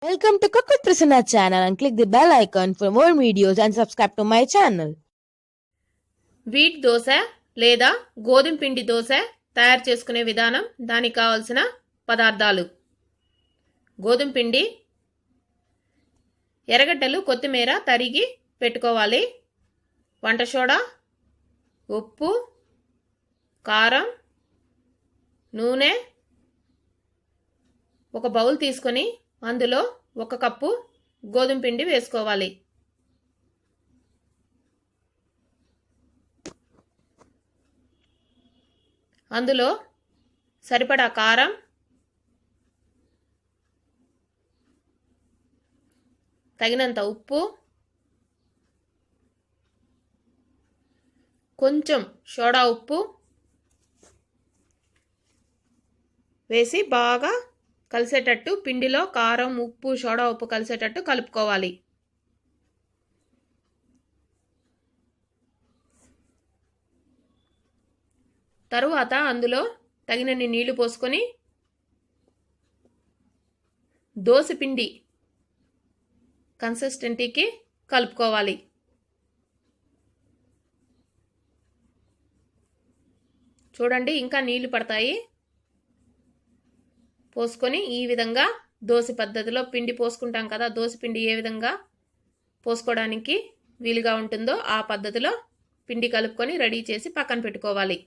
Welcome to Cook with Prasanna channel and click the bell icon for more videos and subscribe to my channel. Wheat dosa లేదా గోధుమ పిండి దోశ తయారు చేసుకునే విధానం, దానికి కావాల్సిన పదార్థాలు: గోధుమ పిండి, ఎర్రగడ్డలు, కొత్తిమీర తరిగి పెట్టుకోవాలి, వంట సోడా, ఉప్పు, కారం, నూనె. ఒక బౌల్ తీసుకొని అందులో 1 కప్పు గోధుమ పిండి వేసుకోవాలి. అందులో సరిపడా కారం, తగినంత ఉప్పు, కొంచెం సోడా ఉప్పు వేసి బాగా కలిసేటట్టు, పిండిలో కారం, ఉప్పు, సోడా ఉప్పు కలిసేటట్టు కలుపుకోవాలి. తరువాత అందులో తగినన్ని నీళ్లు పోసుకొని దోశ పిండి కన్సిస్టెన్సీకి కలుపుకోవాలి. చూడండి, ఇంకా నీళ్లు పడతాయి. పోసుకొని ఈ విధంగా దోశ పద్ధతిలో పిండి పోసుకుంటాం కదా, దోశ పిండి ఏ విధంగా పోసుకోవడానికి వీలుగా ఉంటుందో ఆ పద్ధతిలో పిండి కలుపుకొని రెడీ చేసి పక్కన పెట్టుకోవాలి.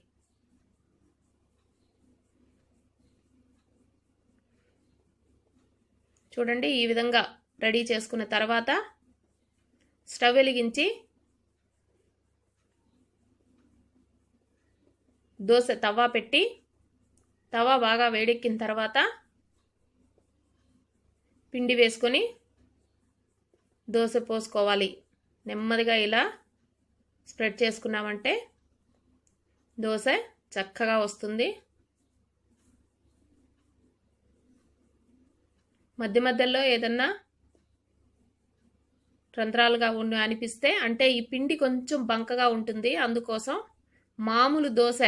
చూడండి, ఈ విధంగా రెడీ చేసుకున్న తర్వాత స్టవ్ వెలిగించి దోశ తవా పెట్టి, తవా బాగా వేడెక్కిన తర్వాత పిండి వేసుకొని దోశ పోసుకోవాలి. నెమ్మదిగా ఇలా స్ప్రెడ్ చేసుకున్నామంటే దోశ చక్కగా వస్తుంది. మధ్య మధ్యలో ఏదన్నా రంధ్రాలుగా అనిపిస్తే, అంటే ఈ పిండి కొంచెం బంకగా ఉంటుంది, అందుకోసం మామూలు దోశ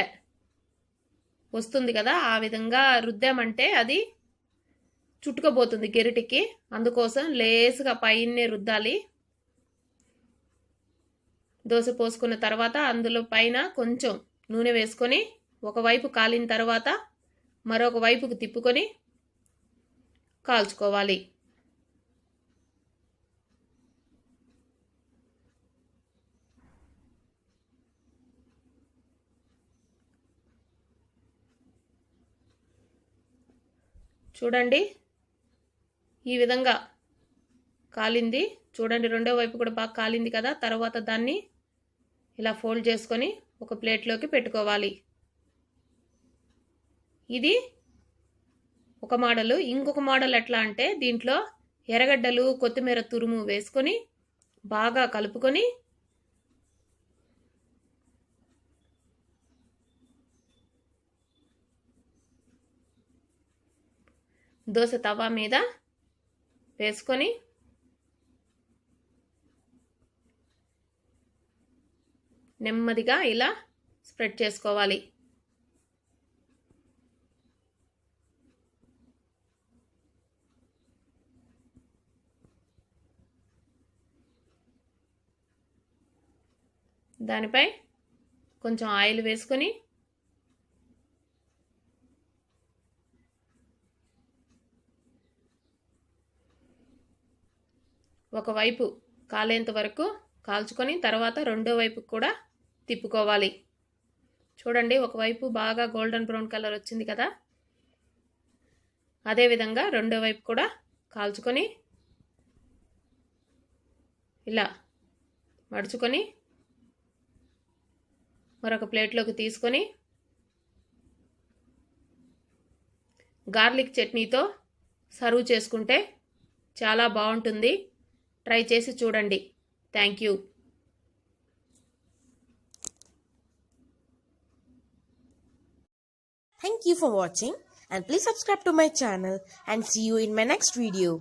వస్తుంది కదా, ఆ విధంగా రుద్దామంటే అది చుట్టుకోబోతుంది గెరిటికి. అందుకోసం లేసుగా పైనే రుద్దాలి. దోశ పోసుకున్న తర్వాత అందులో పైన కొంచెం నూనె వేసుకొని ఒకవైపు కాలిన తర్వాత మరొక వైపుకు తిప్పుకొని కాల్చుకోవాలి. చూడండి, ఈ విధంగా కాలింది. చూడండి, రెండో వైపు కూడా బాగా కాలింది కదా. తర్వాత దాన్ని ఇలా ఫోల్డ్ చేసుకొని ఒక ప్లేట్లోకి పెట్టుకోవాలి. ఇది ఒక మోడల్. ఇంకొక మోడల్ ఎట్లా అంటే, దీంట్లో ఎర్రగడ్డలు, కొత్తిమీర తురుము వేసుకొని బాగా కలుపుకొని దోశ తవా మీద వేసుకొని నెమ్మదిగా ఇలా స్ప్రెడ్ చేసుకోవాలి. దానిపై కొంచెం ఆయిల్ వేసుకొని ఒకవైపు కాలేంత వరకు కాల్చుకొని తర్వాత రెండో వైపు కూడా తిప్పుకోవాలి. చూడండి, ఒకవైపు బాగా గోల్డెన్ బ్రౌన్ కలర్ వచ్చింది కదా, అదేవిధంగా రెండో వైపు కూడా కాల్చుకొని ఇలా మడుచుకొని మరొక ప్లేట్లోకి తీసుకొని గార్లిక్ చట్నీతో సర్వ్ చేసుకుంటే చాలా బాగుంటుంది. ట్రై చేసి చూడండి. Thank you. Thank you for watching and please subscribe to my channel and see you in my next video.